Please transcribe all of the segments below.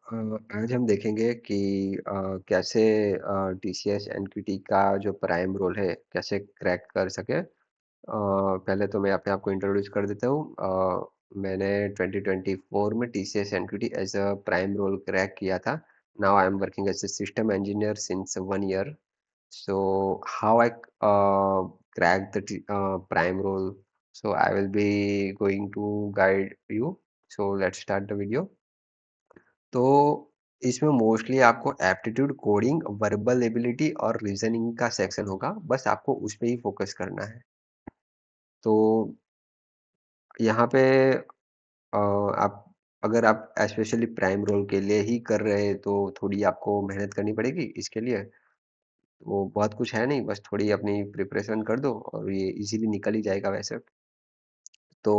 आज हम देखेंगे कि कैसे टीसीएस एनक्यूटी का जो प्राइम रोल है कैसे क्रैक कर सके। पहले तो मैं अपने आप को इंट्रोड्यूस कर देता हूँ। मैंने 2024 में TCS NQT as a prime role crack किया था। Now I am working as a system engineer since 1 year। So how I crack the prime role, so I will be going to guide you. So let's start the video. तो इसमें mostly आपको aptitude, coding, verbal ability और reasoning का section होगा। बस आपको उस पे ही फोकस करना है। तो यहाँ पे आप अगर आप स्पेशली प्राइम रोल के लिए ही कर रहे हैं तो थोड़ी आपको मेहनत करनी पड़ेगी इसके लिए। तो बहुत कुछ है नहीं, बस थोड़ी अपनी प्रिपरेशन कर दो और ये इजीली निकल ही जाएगा वैसे। तो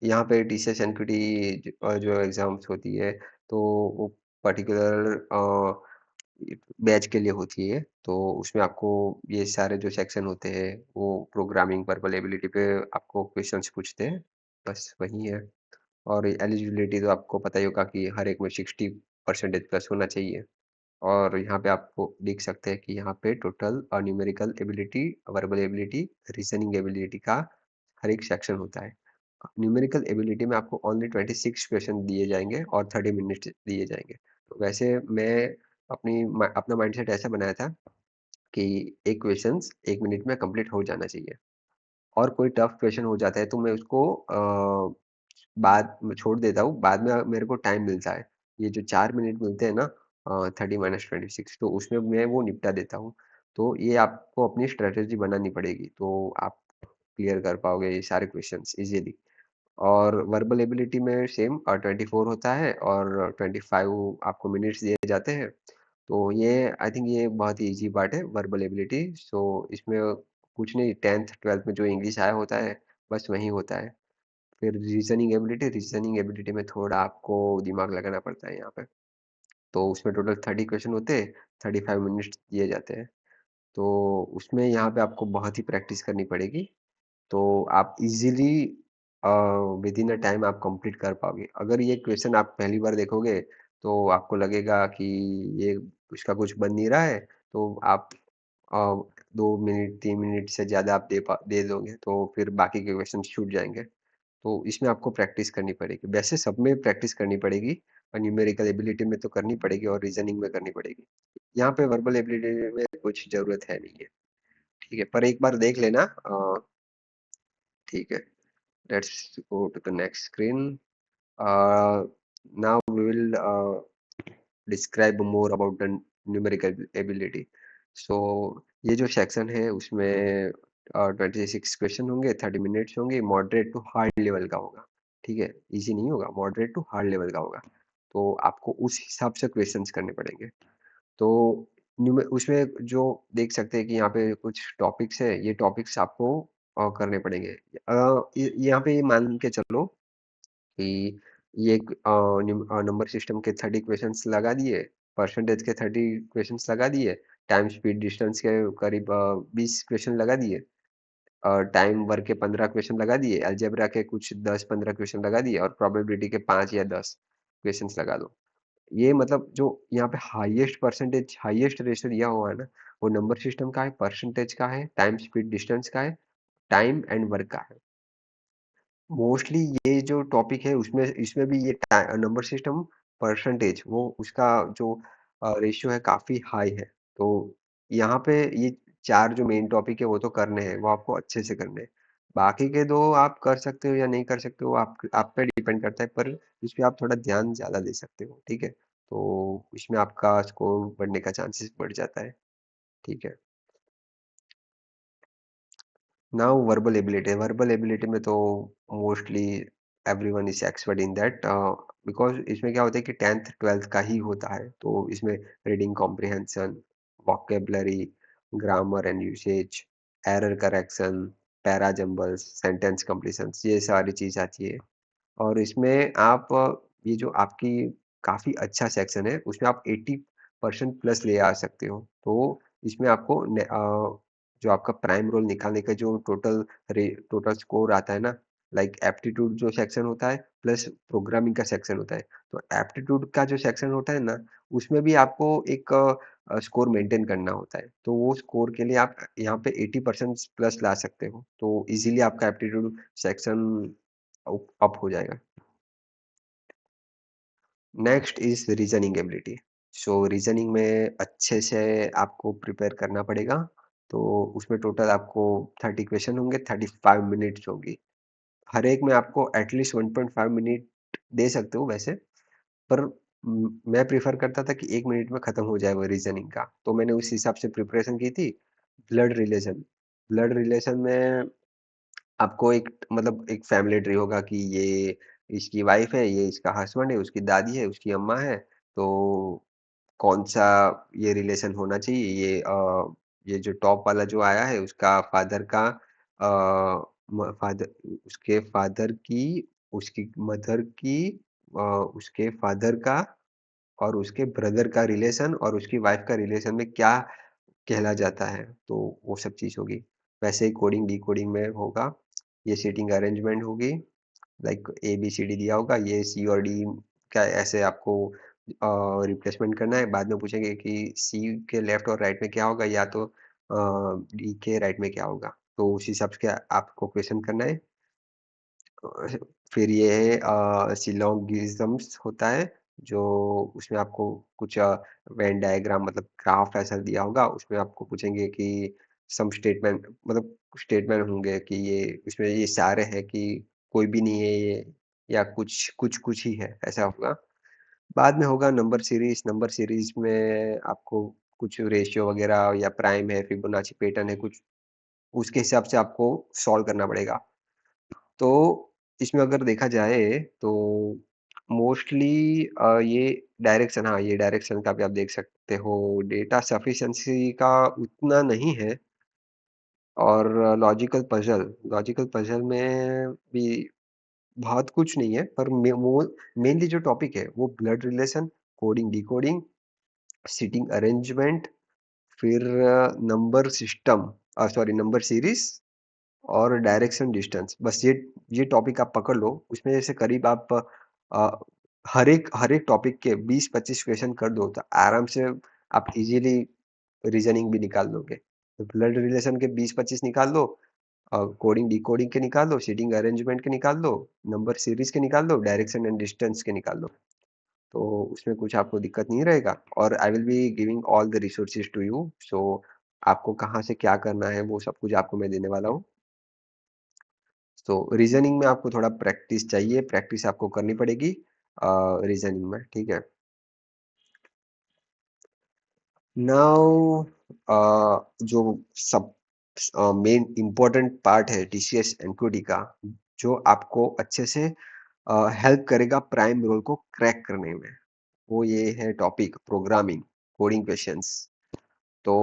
यहाँ पे टीसीएस एनक्यूटी जो एग्ज़ाम्स होती है, तो वो पर्टिकुलर बैच के लिए होती है। तो उसमें आपको ये सारे जो सेक्शन होते हैं, वो प्रोग्रामिंग, वर्बल एबिलिटी पे आपको क्वेश्चंस पूछते हैं, बस वही है। और एलिजिबिलिटी तो आपको पता ही होगा कि हर एक में 60% प्लस होना चाहिए। और यहाँ पे आपको देख सकते हैं कि यहाँ पे total numerical ability, verbal ability, reasoning ability का हर एक सेक्शन होता है। न्यूमेरिकल एबिलिटी में आपको ओनली 26 क्वेश्चन दिए जाएँगे और 30 मिनट्स दिए जाएँगे। तो वैसे मैं अपना माइंडसेट ऐसा बनाया था कि एक क्वेश्चन्स 1 मिनट में कंप्लीट हो जाना चाहिए। और कोई टफ क्वेश्चन हो जाता है तो मैं उसको बाद में छोड़ देता हूँ, बाद में मेरे को टाइम मिलता है। ये जो 4 मिनट मिलते हैं ना, 30-26, तो उसमें मैं वो निपटा देता हूँ। तो ये आपको अपनी स्ट्रैटेजी बनानी पड़ेगी, तो आप क्लियर कर पाओगे ये सारे क्वेश्चन्स ईज़िली। और वर्बल एबिलिटी में सेम 24 होता है और 25 आपको मिनट्स दिए जाते हैं। तो ये आई थिंक ये बहुत ही ईज़ी पार्ट है वर्बल एबिलिटी। सो इसमें कुछ नहीं, 10th 12th में जो इंग्लिश आया होता है, बस वही होता है। फिर रीज़निंग एबिलिटी में थोड़ा आपको दिमाग लगाना पड़ता है यहाँ पे। तो उसमें टोटल 30 क्वेश्चन होते हैं, 35 मिनट्स दिए जाते हैं। तो उसमें यहाँ पे आपको बहुत ही प्रैक्टिस करनी पड़ेगी। तो आप easily a, within a time आप कंप्लीट कर पाओगे। अगर ये क्वेश्चन आप पहली बार देखोगे, तो आपको लगेगा कि ये इसका कुछ बन नहीं रहा है, तो आप अ, 2 मिनट, 3 मिनट से ज़्यादा आप दे दोगे, तो फिर बाकी के क्वेश्चन छूट जाएँगे। तो इसमें आपको प्रैक्टिस करनी पड़ेगी। वैसे सब में प्रैक्टिस करनी पड़ेगी और न्यूमेरिकल एबिलिटी में तो करनी पड़ेगी और रीज़निंग में करनी पड़ेगी। यहाँ पे वर्बल एबिलिटी में कुछ ज़रूरत है नहीं है, ठीक है? पर एक बार देख लेना। ठीक है। Let's go to the next screen. Now we will describe more about the numerical ability. So ये जो सेक्शन है उसमें 26 क्वेश्चन होंगे, 30 मिनट्स होंगे, मॉडरेट टू हार्ड लेवल का होगा। ठीक है, इजी नहीं होगा, मॉडरेट टू हार्ड लेवल का होगा। तो आपको उस हिसाब से क्वेश्चंस करने पड़ेंगे। तो उसमें जो देख सकते हैं कि यहाँ पे कुछ टॉपिक्स है, ये टॉपिक्स आपको करने पड़ेंगे। यहाँ पे ये मान के चलो कि ये एक नंबर सिस्टम के 30 क्वेश्चंस लगा दिए, परसेंटेज के 30 क्वेश्चंस लगा दिए, टाइम, स्पीड, डिस्टेंस के करीब 20 क्वेश्चन लगा दिए, टाइम वर्क के 15 क्वेश्चन लगा दिए, अलजेब्रा के कुछ 10-15 क्वेश्चन लगा दिए और प्रोबेबिलिटी के 5 या 10 क्वेश्चंस लगा दो। ये मतलब जो यहाँ पे हाईएस्ट रेशियो दिया हुआ है ना, वो नंबर सिस्टम का है, परसेंटेज का है, टाइम, स्पीड, डिस्टेंस का है, टाइम एंड वर्क का है। मोस्टली ये जो टॉपिक है उसमें इसमें भी ये नंबर सिस्टम, परसेंटेज, वो उसका जो रेशियो है काफ़ी हाई है। तो यहाँ पे ये 4 जो मेन टॉपिक है वो तो करने हैं, वो आपको अच्छे से करने हैं। बाकी के 2 आप कर सकते हो या नहीं कर सकते हो, आप पे डिपेंड करता है, पर इस पे आप थोड़ा ध्यान ज़्यादा दे सकते हो, ठीक है? तो इसमें आपका स्कोर बढ़ने का चांसेस बढ़ जाता है, ठीक है? नाउ वर्बल एबिलिटी में तो mostly everyone is expert in that, because इसमें क्या होता है कि 10th 12th का ही होता है। तो इसमें reading comprehension, vocabulary, grammar and usage, error correction, para jumbles, sentence completion, ये सारी चीज़ आती है। और इसमें आप ये जो आपकी काफ़ी अच्छा सेक्शन है, उसमें आप 80% प्लस ले आ सकते हो। तो इसमें आपको जो आपका प्राइम रोल निकालने का जो टोटल स्कोर आता है ना, लाइक एप्टीट्यूड जो सेक्शन होता है, प्लस प्रोग्रामिंग का सेक्शन होता है। तो एप्टीट्यूड का जो सेक्शन होता है ना, उसमें भी आपको एक स्कोर मेंटेन करना होता है। तो वो स्कोर के लिए आप यहाँ पे 80% प्लस ला सकते हो। तो इज़िली आपका एप्टीट्यूड सेक्शन अप हो जाएगा। Next is reasoning ability. So reasoning में अच्छे से आपको प्रिपेयर करना पड़ेगा। तो उसमें टोटल आपको 30 क्वेश्चन होंगे, 35 मिनट्स होगी। हर एक में आपको एटलीस्ट 1.5 मिनट दे सकते हो वैसे, पर मैं प्रेफ़र करता था कि 1 मिनट में खत्म हो जाए वो रीज़निंग का। तो मैंने उस हिसाब से प्रिपरेशन की थी। ब्लड रिलेशन, ब्लड रिलेशन में आपको एक मतलब एक फैमिली ट्री होगा कि ये इसकी वाइफ़ है, ये इसका हस्बैंड है, उसकी दादी है, उसकी अम्मा है। तो कौन-सा ये रिलेशन होना चाहिए, ये जो टॉप वाला जो आया है उसका फादर का फादर उसके फादर की, उसकी मदर की, उसके फादर का और उसके ब्रदर का रिलेशन और उसकी वाइफ़ का रिलेशन में क्या कहला जाता है, तो वो सब चीज़ होगी। वैसे ही कोडिंग, डिकोडिंग में होगा, ये सीटिंग अरेंजमेंट होगी, लाइक ए-बी-सी-डी दिया होगा, ये सी और डी का ऐसे आपको रिप्लेसमेंट करना है। बाद में पूछेंगे कि सी के लेफ्ट और राइट में क्या होगा या तो डी के राइट में क्या होगा। तो उस हिसाब से आपको क्वेश्चन करना है। अ, फिर ये है सिलोगिज़म्स होता है, जो उसमें आपको कुछ वेन डायग्राम मतलब ग्राफ ऐसा दिया होगा, उसमें आपको पूछेंगे कि सम स्टेटमेंट मतलब स्टेटमेंट होंगे कि ये इसमें ये सारे हैं कि कोई भी नहीं है ये या कुछ ही है, ऐसा होगा। बाद में होगा नंबर सीरीज़ में आपको कुछ रेशियो वगैरह या प्राइम है, फिबोनाची पैटर्न है कुछ, उसके हिसाब से आपको सॉल्व करना पड़ेगा। तो इसमें अगर देखा जाए तो मोस्टली ये ये डायरेक्शन का भी आप देख सकते हो। डेटा सफिशिएंसी का उतना नहीं है और लॉजिकल पज़ल में भी बहुत कुछ नहीं है, पर मेनली जो टॉपिक है वो blood relation, coding, decoding, seating arrangement, फिर नंबर सीरीज़ और डायरेक्शन डिस्टेंस, बस ये टॉपिक आप पकड़ लो, उसमें से करीब आप अ, हर एक टॉपिक के 20-25 क्वेश्चन कर दो तो आराम से आप इज़िली रीज़निंग भी निकाल लोगे। तो ब्लड रिलेशन के 20-25 निकाल लो, कोडिंग डिकोडिंग के निकाल लो, सीटिंग अरेंजमेंट के निकाल लो, नंबर सीरीज़ के निकाल लो, डायरेक्शन एंड डिस्टेंस के निकाल लो। तो उसमें कुछ आपको दिक्कत नहीं रहेगा और I will be giving all the resources to you. So आपको कहाँ से क्या करना है वो सब कुछ आपको मैं देने वाला हूँ। तो रीज़निंग में आपको थोड़ा प्रैक्टिस चाहिए, प्रैक्टिस आपको करनी पड़ेगी रीज़निंग में, ठीक है? नाउ जो सब मेन इम्पोर्टेंट पार्ट है टीसीएस एनक्यूटी का, जो आपको अच्छे से हेल्प करेगा प्राइम रोल को क्रैक करने में, वो ये है टॉपिक प्रोग्रामिंग, कोडिंग क्वेश्चंस। तो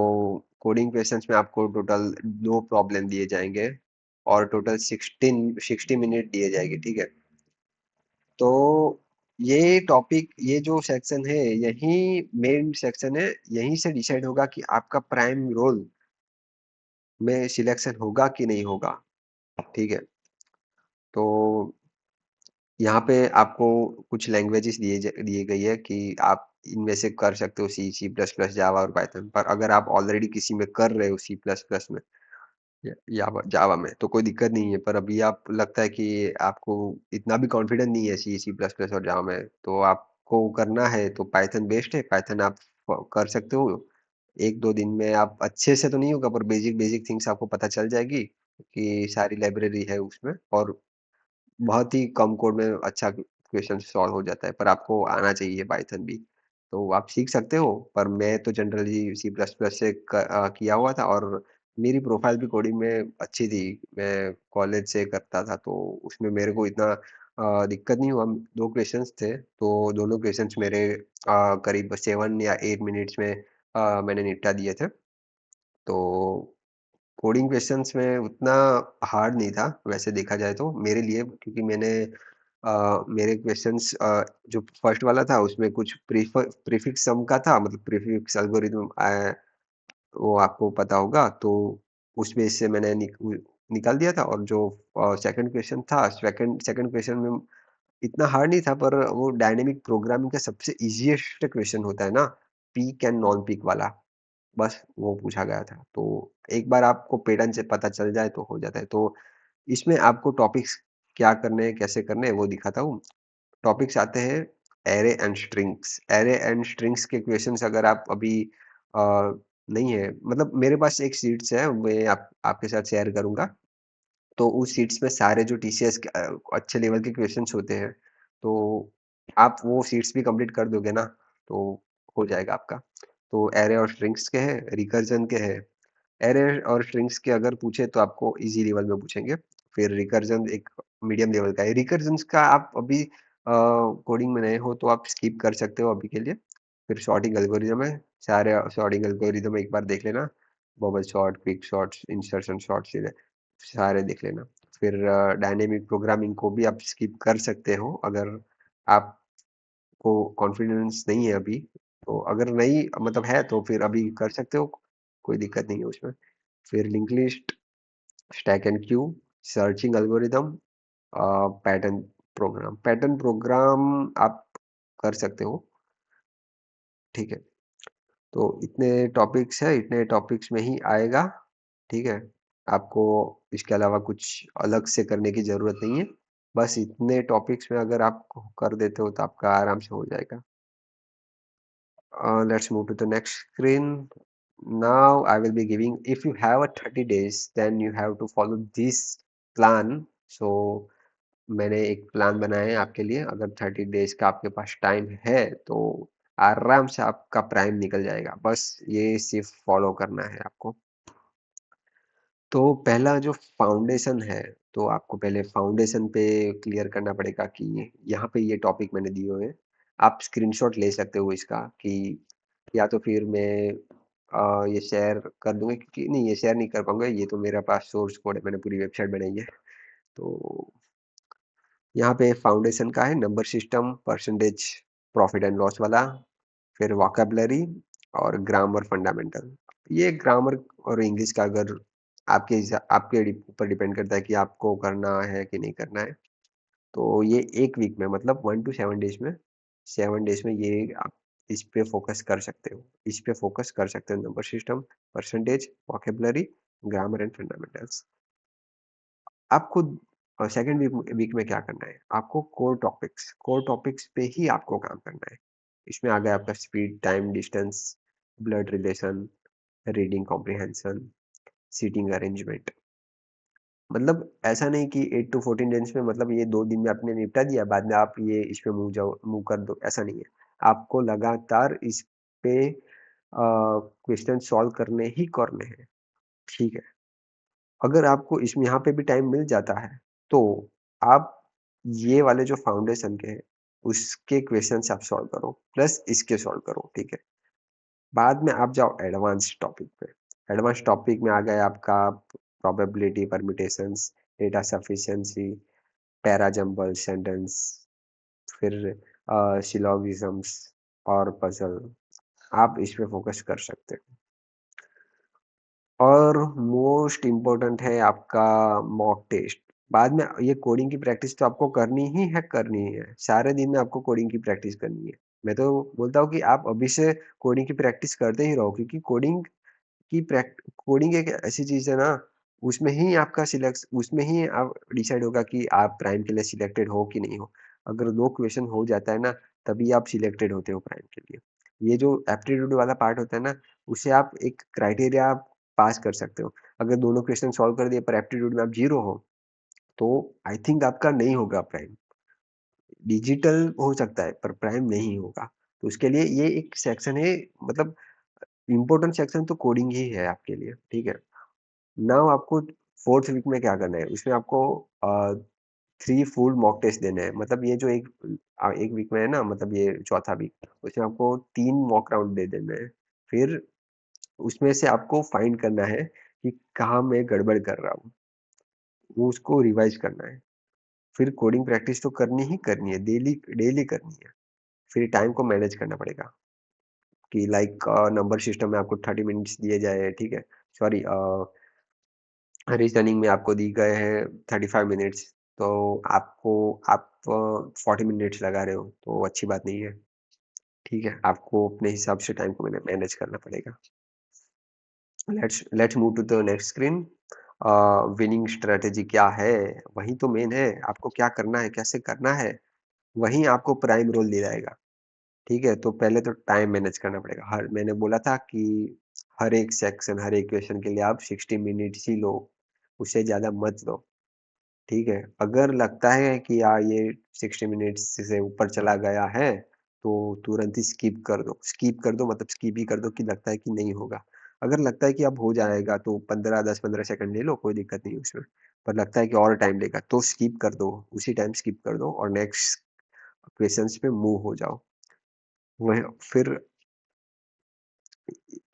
कोडिंग क्वेश्चंस में आपको टोटल 2 प्रॉब्लम दिए जाएँगे और टोटल 60 मिनट दिए जाएँगे, ठीक है? तो ये जो सेक्शन है, यही मेन सेक्शन है, यहीं से डिसाइड होगा कि आपका प्राइम रोल में सिलेक्शन होगा कि नहीं होगा, ठीक है? तो यहाँ पे आपको कुछ लैंग्वेजेस दिए गई है कि आप इनमें से कर सकते हो सी, सी प्लस प्लस, जावा और पाइथन। पर अगर आप ऑलरेडी किसी में कर रहे हो सी प्लस प्लस में या जावा में तो कोई दिक्कत नहीं है, पर अभी आप लगता है कि आपको इतना भी कॉन्फिडेंस नहीं है सी, सी प्लस प्लस और जावा में, तो आपको करना है तो पाइथन बेस्ट है, पाइथन आप कर सकते हो। 1-2 दिन में आप अच्छे से तो नहीं होगा पर बेसिक बेसिक थिंग्स आपको पता चल जाएगी कि सारी लाइब्रेरी है उसमें और बहुत ही कम कोड में अच्छा क्वेश्चन सॉल्व हो जाता है, पर आपको आना चाहिए पाइथन भी। तो आप सीख सकते हो, पर मैं तो जनरली सी प्लस प्लस से किया हुआ था और मेरी प्रोफ़ाइल भी कोडिंग में अच्छी थी। मैं कॉलेज से करता था, तो उसमें मेरे को इतना दिक्कत नहीं हुआ। 2 क्वेश्चन्स थे, तो दोनों क्वेश्चन्स मेरे करीब 7 या 8 मिनट्स में मैंने निपटा दिए थे। तो कोडिंग क्वेश्चंस में उतना हार्ड नहीं था वैसे देखा जाए तो मेरे लिए क्योंकि मेरे क्वेश्चंस जो फर्स्ट वाला था उसमें कुछ प्रीफिक्स सम का था मतलब प्रीफिक्स एल्गोरिथम वो आपको पता होगा तो उस बेस से मैंने निकाल दिया था और जो सेकंड क्वेश्चन था सेकंड सेकंड क्वेश्चन में इतना हार्ड नहीं था पर वो डायनेमिक प्रोग्रामिंग का सबसे ईज़ीएस्ट क्वेश्चन होता है ना, पीक एंड नॉन पीक वाला, बस वो पूछा गया था। तो एक बार आपको पैटर्न से पता चल जाए तो हो जाता है। तो इसमें आपको टॉपिक्स क्या करने हैं, कैसे करने हैं वो दिखाता हूँ। टॉपिक्स आते हैं array and strings. Array and strings के क्वेश्चंस अगर आप अभी अ, नहीं है मतलब मेरे पास एक शीट्स है, मैं आपके साथ शेयर करूँगा। तो उस शीट्स में सारे जो टीसीएस के अच्छे लेवल के क्वेश्चंस होते हैं, तो आप वो शीट्स भी कंप्लीट कर दोगे ना, तो हो जाएगा आपका। तो एरे और स्ट्रिंग्स के हैं, रिकर्जन के हैं। एरे और स्ट्रिंग्स के अगर पूछे तो आपको ईज़ी लेवल में पूछेंगे। फिर रिकर्जन एक मीडियम लेवल का है। रिकर्जन्स का आप अभी कोडिंग में नए हो तो आप स्किप कर सकते हो अभी के लिए। फिर सॉर्टिंग एल्गोरिदम है, सारे सॉर्टिंग एल्गोरिदम एक बार देख लेना। Bubble sort, quick sorts, insertion sorts ये सारे देख लेना। फिर डायनेमिक प्रोग्रामिंग को भी आप स्किप कर सकते हो अगर आपको कॉन्फिडेंस नहीं है अभी। तो अगर नहीं मतलब है तो फिर अभी कर सकते हो, कोई दिक्कत नहीं है उसमें। फिर link list, stack and queue, searching algorithm, pattern program आप कर सकते हो, ठीक है। तो इतने टॉपिक्स है, इतने टॉपिक्स में ही आएगा, ठीक है। आपको इसके अलावा कुछ अलग से करने की जरूरत नहीं है। बस इतने टॉपिक्स में अगर आप कर देते हो तो आपका आराम से हो जाएगा। Let's move to the next screen. Now I will be giving, if you have a 30 days, then you have to follow this plan. So मैंने एक प्लान बनाया है आपके लिए। अगर 30 डेज का आपके पास टाइम है तो आराम से आपका प्राइम निकल जाएगा। बस ये सिर्फ फॉलो करना है आपको। तो पहला जो फाउंडेशन है, तो आपको पहले फाउंडेशन पे क्लियर करना पड़ेगा कि यहाँ पे ये टॉपिक मैंने दिए हुए हैं। आप स्क्रीनशॉट ले सकते हो इसका कि या तो फिर मैं ये शेयर कर दूँगा, क्योंकि नहीं ये शेयर नहीं कर पाऊँगा, ये तो मेरा पास सोर्स कोड है, मैंने पूरी वेबसाइट बनाई है। तो यहाँ पे फाउंडेशन का है number system, percentage, profit and loss वाला, फिर वोकैब्युलरी और ग्रामर फंडामेंटल। ये ग्रामर और इंग्लिश का अगर आपके ऊपर डिपेंड करता है कि आपको करना है कि नहीं करना है। तो ये 1 वीक में मतलब 1 टू 7 डेज़ में 7 डेज़ में ये आप इस पे फ़ोकस कर सकते हो। इस पे फ़ोकस कर सकते हो number system, percentage, vocabulary, grammar and fundamentals. आपको सेकंड वीक में क्या करना है? आपको कोर टॉपिक्स पे ही आपको काम करना है। इसमें आ गया आपका speed, time, distance, blood relation, reading comprehension, seating arrangement. मतलब ऐसा नहीं कि 8 टू 14 डेज़ में मतलब ये 2 दिन में आपने निपटा दिया, बाद में आप ये इस पे मूव कर दो, ऐसा नहीं है। आपको लगातार इस पे क्वेश्चन सॉल्व करने ही करने हैं, ठीक है। अगर आपको इसमें यहाँ पे भी टाइम मिल जाता है, तो आप ये वाले जो फाउंडेशन के हैं, उसके क्वेश्चन्स आप सॉल्व करो, प्लस इसके सॉल्व करो, ठीक है। बाद में आप जाओ एडवांस टॉपिक पे। एडवांस टॉपिक में आ गया आपका probability, permutations, data sufficiency, parajumble, sentence, फिर सिलोगिज़म्स और पज़ल। आप इस पे फोकस कर सकते हो। और मोस्ट इम्पोर्टेंट है आपका मॉक टेस्ट। बाद में ये कोडिंग की प्रैक्टिस तो आपको करनी ही है। सारे दिन में आपको कोडिंग की प्रैक्टिस करनी है। मैं तो बोलता हूँ कि आप अभी से कोडिंग की प्रैक्टिस करते ही रहो, क्योंकि कोडिंग एक ऐसी चीज़ है ना, उसमें ही आप डिसाइड होगा कि आप प्राइम के लिए सिलेक्टेड हो कि नहीं हो। अगर 2 क्वेश्चन हो जाता है ना, तभी आप सिलेक्टेड होते हो प्राइम के लिए। ये जो एप्टीट्यूड वाला पार्ट होता है ना, उसे आप एक क्राइटेरिया पास कर सकते हो। अगर दोनों क्वेश्चन सॉल्व कर दिए पर एप्टीट्यूड में आप 0 हो, तो आई थिंक आपका नहीं होगा प्राइम। डिजिटल हो सकता है पर प्राइम नहीं होगा। तो उसके लिए ये एक सेक्शन है, मतलब इम्पोर्टेंट सेक्शन तो कोडिंग ही है आपके लिए, ठीक है। नाउ आपको 4th वीक में क्या करना है, उसमें आपको 3 फुल मॉक टेस्ट देने हैं। मतलब ये जो 1 वीक में है ना, मतलब ये चौथा वीक, उसमें आपको 3 मॉक राउंड दे देने हैं। फिर उसमें से आपको फाइंड करना है कि कहाँ मैं गड़बड़ कर रहा हूँ, वो उसको रिवाइज़ करना है। फिर कोडिंग प्रैक्टिस तो करनी ही करनी है, डेली डेली करनी है। फिर टाइम को मैनेज करना पड़ेगा कि लाइक नंबर सिस्टम में आपको 30 मिनट्स दिए जाए, ठीक है। सॉरी रीज़निंग में आपको दी गए हैं 35 मिनट्स, तो आप 40 मिनट्स लगा रहे हो, तो अच्छी बात नहीं है, ठीक है? आपको अपने हिसाब से टाइम को मैनेज करना पड़ेगा। Let's move to the next screen. Winning strategy क्या है? वही तो मेन है, आपको क्या करना है, कैसे करना है, वही आपको प्राइम रोल दिलाएगा, ठीक है? तो पहले तो टाइम मैनेज करना पड़ेगा। हर मैंने बोला था कि हर एक सेक्शन, हर एक क्वेश्चन के लिए आप 60 मिनट्स ही लो, उससे ज़्यादा मत लो। ठीक है, अगर लगता है कि यार ये 60 मिनट्स से ऊपर चला गया है, तो तुरंत ही स्किप कर दो। स्किप कर दो मतलब स्किप ही कर दो कि लगता है कि नहीं होगा। अगर लगता है कि अब हो जाएगा तो 15 10-15 सेकंड ले लो, कोई दिक्कत नहीं है उसमें। पर लगता है कि और टाइम लेगा तो स्किप कर दो, उसी टाइम स्किप कर दो और नेक्स्ट क्वेश्चंस पे मूव हो जाओ। वह फिर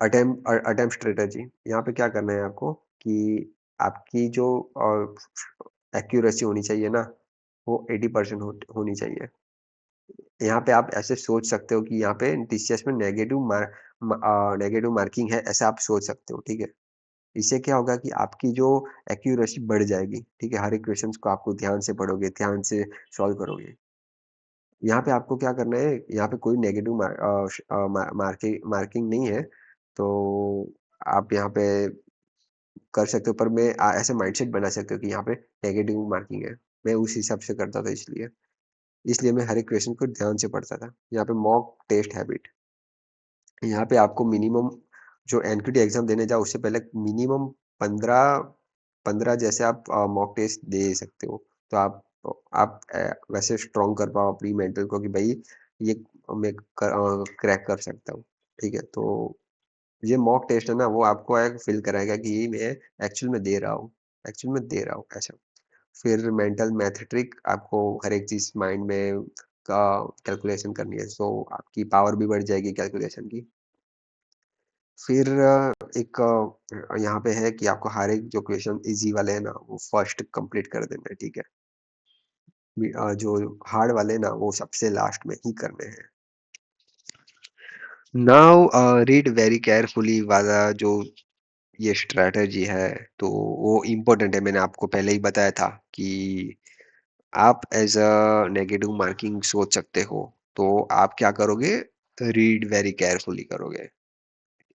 अटेम्प्ट स्ट्रैटेजी, यहाँ पे क्या करना है आपको कि आपकी जो एक्यूरेसी होनी चाहिए ना, वो 80% होनी चाहिए। यहाँ पे आप ऐसे सोच सकते हो कि यहाँ पे टीसीएस में नेगेटिव मार्किंग है, ऐसा आप सोच सकते हो, ठीक है? इससे क्या होगा कि आपकी जो एक्यूरेसी बढ़ जाएगी, ठीक है? हर एक क्वेश्चंस को आपको ध्यान से पढ़ोगे, ध्यान से सॉल्व करोगे। यहाँ पे आपको क्या करना है, यहाँ पे कोई नेगेटिव मार्किंग नहीं है, तो आप यहाँ पे कर सकते हो, पर मैं ऐसे माइंडसेट बना सकते हो कि यहाँ पे नेगेटिव मार्किंग है। मैं उस हिसाब से करता था इसलिए। इसलिए मैं हर एक क्वेश्चन को ध्यान से पढ़ता था। यहाँ पे मॉक टेस्ट हैबिट, यहाँ पे आपको मिनिमम जो एनक्यूटी एग्ज़ाम देने जाओ उससे पहले मिनिमम 15 15 जैसे आप मॉक टेस्ट दे सकते हो। तो आप वैसे स्ट्रॉन्ग कर पाओ अपनी मेंटल को कि भई ये मैं क्रैक कर सकता हूँ। ठीक है? तो ये मॉक टेस्ट है ना वो आपको एक फ़ील कराएगा कि ये मैं एक्चुअल में दे रहा हूँ ऐसा। फिर मेंटल मैथ ट्रिक, आपको हर एक चीज़ माइंड में का कैलकुलेशन करनी है, सो आपकी पावर भी बढ़ जाएगी कैलकुलेशन की। फिर एक यहाँ पे है कि आपको हर एक जो क्वेश्चन ईज़ी वाले हैं ना, वो फर्स्ट कंप्लीट कर देना है, ठीक है? जो हार्ड वाले हैं ना, वो सबसे लास्ट में ही करने हैं। नाउ रीड वेरी केयरफुली वाला जो ये स्ट्रैटेजी है, तो वो इम्पोर्टेंट है। मैंने आपको पहले ही बताया था कि आप एज़ अ नेगेटिव मार्किंग सोच सकते हो, तो आप क्या करोगे? रीड वेरी केयरफुली करोगे।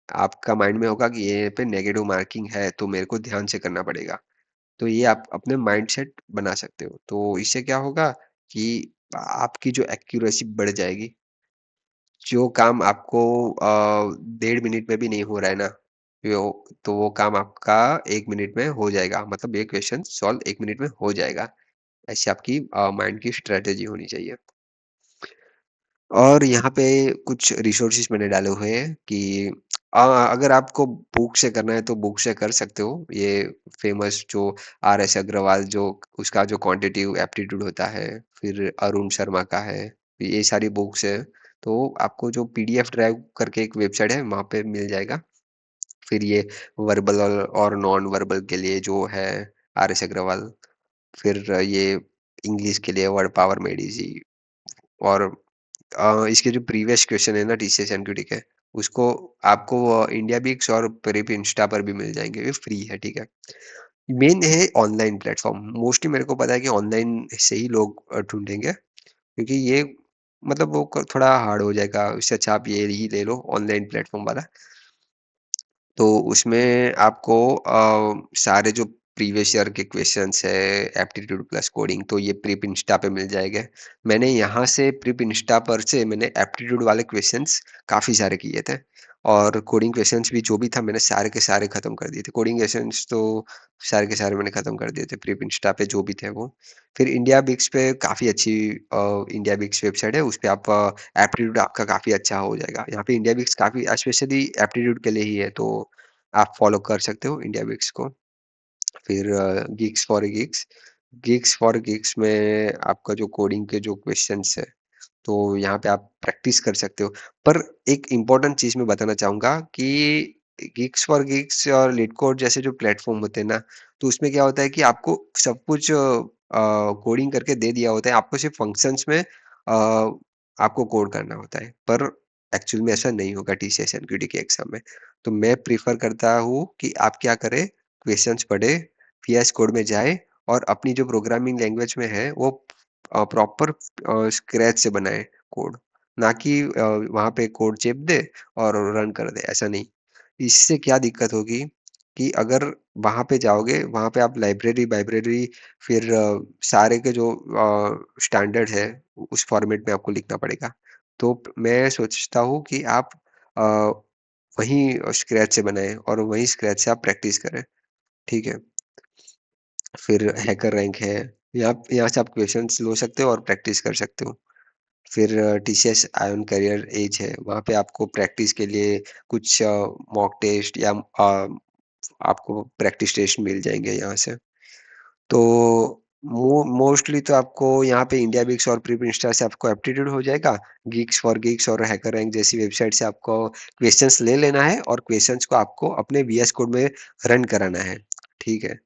आपका माइंड में होगा कि ये पे नेगेटिव मार्किंग है, तो मेरे को ध्यान से करना पड़ेगा। तो ये आप अपने माइंडसेट बना सकते हो। तो इससे क्या होगा कि आपकी जो एक्यूरेसी बढ़ जाएगी। जो काम आपको डेढ़ मिनट में भी नहीं हो रहा है ना, तो वो काम आपका 1 मिनट में हो जाएगा। मतलब ये क्वेश्चन सॉल्व 1 मिनट में हो जाएगा। ऐसी आपकी माइंड की स्ट्रैटेजी होनी चाहिए। और यहाँ पे कुछ रिसोर्सेज़ मैंने डाले हुए हैं कि अगर आपको बुक से करना है तो बुक से कर सकते हो। ये फ़ेमस जो आर.एस. अग्रवाल जो उसका जो क्वांटिटेटिव एप्टीट्यूड होता है, फिर अरुण शर्मा का है, ये सारी बुक्स हैं। तो आपको जो पीडीएफ ड्राइव करके एक वेबसाइट है, वहाँ पे मिल जाएगा। फिर ये वर्बल और नॉन वर्बल के लिए जो है आर.एस. अग्रवाल, फिर ये इंग्लिश के लिए वर्ड पावर मेडिसी और इसके जो प्रीवियस क्वेश्चन है ना टीसीएस एनक्यूटी के, उसको आपको इंडिया बिक्स और प्रेप इंस्टा पर भी मिल जाएँगे, ये फ्री है, ठीक है? मेन है ऑनलाइन प्लेटफ़ॉर्म, मोस्टली मेरे को पता है कि ऑनलाइन से ही लोग ढूँढेंगे क्योंकि ये मतलब वो क थोड़ा हार्ड हो जाएगा, इससे अच्छा आप ये ही ले लो ऑनलाइन प्लेटफ़ॉर्म वाला। तो उसमें आपको सारे जो प्रीवियस ईयर के क्वेश्चंस है, एप्टीट्यूड प्लस कोडिंग तो ये प्रीप इंस्टा पे मिल जाएगा। मैंने यहाँ से प्रीप इंस्टा पर से मैंने एप्टीट्यूड वाले क्वेश्चंस काफ़ी सारे किए थे और कोडिंग क्वेश्चंस भी जो भी था मैंने सारे के सारे खत्म कर दिए थे। कोडिंग क्वेश्चंस तो सारे के सारे मैंने खत्म कर दिए थे प्रीप इंस्टा पे जो भी थे वो। फिर इंडिया बिक्स पे काफ़ी अच्छी इंडिया बिक्स वेबसाइट है, उसपे आप एप्टीट्यूड आपका काफ़ी अच्छा हो जाएगा। यहाँ पे इंडिया बिक्स काफ़ी स्पेशली एप्टीट्यूड के लिए ही है, तो आप फ़ॉलो कर सकते हो इंडिया बिक्स को। फिर गिग्स फॉर गिग्स में आपका जो कोडिंग के जो क्वेश्चन्स है, तो यहाँ पे आप प्रैक्टिस कर सकते हो। पर एक इम्पोर्टेंट चीज़ मैं बताना चाहूँगा कि गिग्स फॉर गिग्स और लीडकोड जैसे जो प्लेटफ़ॉर्म होते हैं ना, तो उसमें क्या होता है कि आपको सब कुछ कोडिंग करके दे दिया होता है, आपको सिर्फ़ फंक्शंस में आपको कोड करना होता है। पर एक्चुअल में ऐसा नहीं होगा टीसीएस एनक्यूटी के एग्ज़ाम में। तो मैं प्रेफ़र करता हूँ कि आप क्या करें, क्वेश्चन्स पढ़ें, वीएस कोड में जाएँ और अपनी जो प्रोग्रामिंग लैंग्वेज में है वो प्रॉपर स्क्रैच से बनाएँ कोड। ना कि वहाँ पे कोड चेप दे और रन कर दे, ऐसा नहीं। इससे क्या दिक्कत होगी कि अगर वहाँ पे जाओगे, वहाँ पे आप लाइब्रेरी फिर सारे के जो स्टैंडर्ड है, उस फॉर्मेट में आपको लिखना पड़ेगा। तो मैं सोचता हूँ कि आप अ, वहीं स्क्रैच से बनाएँ और वहीं स्क्रैच से आप प्रैक्टिस करें, ठीक है? फिर हैकर रैंक है, यहाँ से आप क्वेश्चन्स लो सकते हो और प्रैक्टिस कर सकते हो। फिर टीसीएस आयन करियर एज है, वहाँ पे आपको प्रैक्टिस के लिए कुछ मॉक टेस्ट या आपको प्रैक्टिस टेस्ट मिल जाएँगे यहाँ से। तो मोस्टली तो आपको यहाँ पे इंडिया बिक्स और प्रीप इंस्टा से आपको एप्टीट्यूड हो जाएगा। गिग्स फॉर गिग्स और हैकर रैंक जैसी वेबसाइट से आपको क्वेश्चंस ले लेना है और क्वेश्चंस को आपको अपने वीएस कोड में रन कराना है, ठीक है?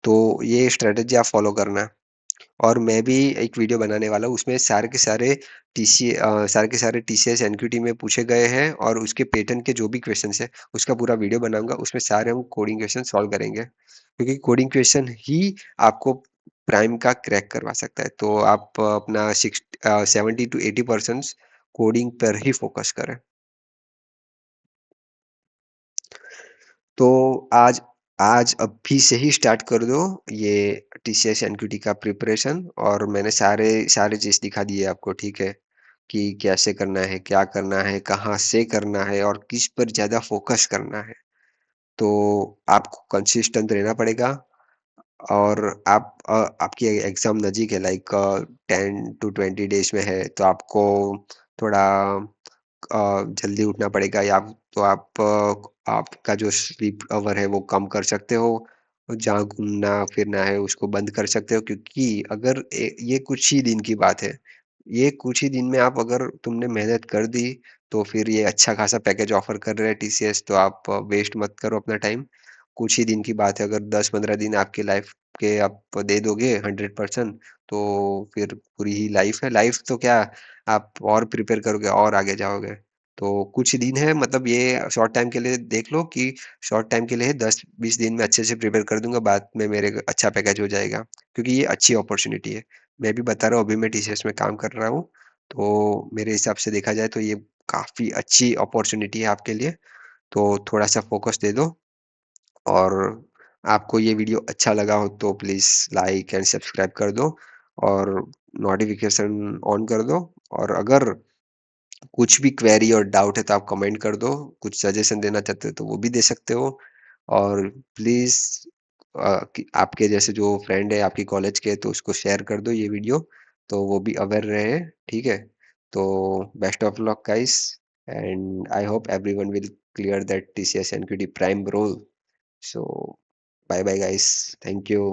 तो ये स्ट्रैटेजी आप फॉलो करना। और मैं भी एक वीडियो बनाने वाला हूँ, उसमें सारे के सारे टीसीएस एनक्यूटी में पूछे गए हैं और उसके पैटर्न के जो भी क्वेश्चंस हैं, उसका पूरा वीडियो बनाऊँगा, उसमें सारे हम कोडिंग क्वेश्चन सॉल्व करेंगे। क्योंकि कोडिंग क्वेश्चन ही आपको प्राइम का क्रैक करवा सकता है। तो आप अपना 70 टू 80% कोडिंग पर ही फोकस करें। तो आज आज अभी से ही स्टार्ट कर दो ये टीसीएस एनक्यूटी का प्रिपरेशन और मैंने सारे सारे चीज़ दिखा दी है आपको, ठीक है? कि कैसे करना है, क्या करना है, कहाँ से करना है और किस पर ज़्यादा फ़ोकस करना है। तो आपको कंसिस्टेंट रहना पड़ेगा और आपकी एग्ज़ाम नज़दीक है लाइक 10 टू 20 डेज़ में है, तो आपको थोड़ा जल्दी उठना पड़ेगा या तो आपका जो स्लीप अवर है वो कम कर सकते हो। जहाँ घूमना-फिरना है उसको बंद कर सकते हो क्योंकि अगर ये कुछ ही दिन की बात है। ये कुछ ही दिन में आप अगर तुमने मेहनत कर दी, तो फिर ये अच्छा खासा पैकेज ऑफ़र कर रहा है टीसीएस तो आप वेस्ट मत करो अपना टाइम। कुछ ही दिन की बात है, अगर 10-15 दिन आपकी लाइफ़ के आप दे दोगे 100% तो फिर पूरी ही लाइफ़ है। लाइफ़ तो क्या आप और प्रिपेयर करोगे और आगे जाओगे। तो कुछ दिन है मतलब ये शॉर्ट टाइम के लिए देख लो कि शॉर्ट टाइम के लिए 10-20 दिन में अच्छे से प्रिपेयर कर दूँगा, बाद में मेरे अच्छा पैकेज हो जाएगा। क्योंकि ये अच्छी अपॉर्च्युनिटी है। मैं भी बता रहा हूँ अभी मैं टीसीएस में काम कर रहा हूँ, तो मेरे हिसाब से देखा जाए तो ये काफ़ी अच्छी अपॉर्च्युनिटी है आपके लिए। तो थोड़ा-सा फ़ोकस दे दो और आपको ये वीडियो अच्छा लगा हो तो प्लीज़ लाइक एंड सब्सक्राइब कर दो और नोटिफ़िकेशन ऑन कर दो और अगर कुछ भी क्वेरी और डाउट है तो आप कमेंट कर दो, कुछ सजेशन देना चाहते हो तो वो भी दे सकते हो और प्लीज़ कि आपके जैसे जो फ्रेंड है आपकी कॉलेज के तो उसको शेयर कर दो ये वीडियो, तो वो भी अवेयर रहे, ठीक है? तो best of luck guys and I hope everyone will clear that TCS NQT prime role. So bye bye guys. Thank you.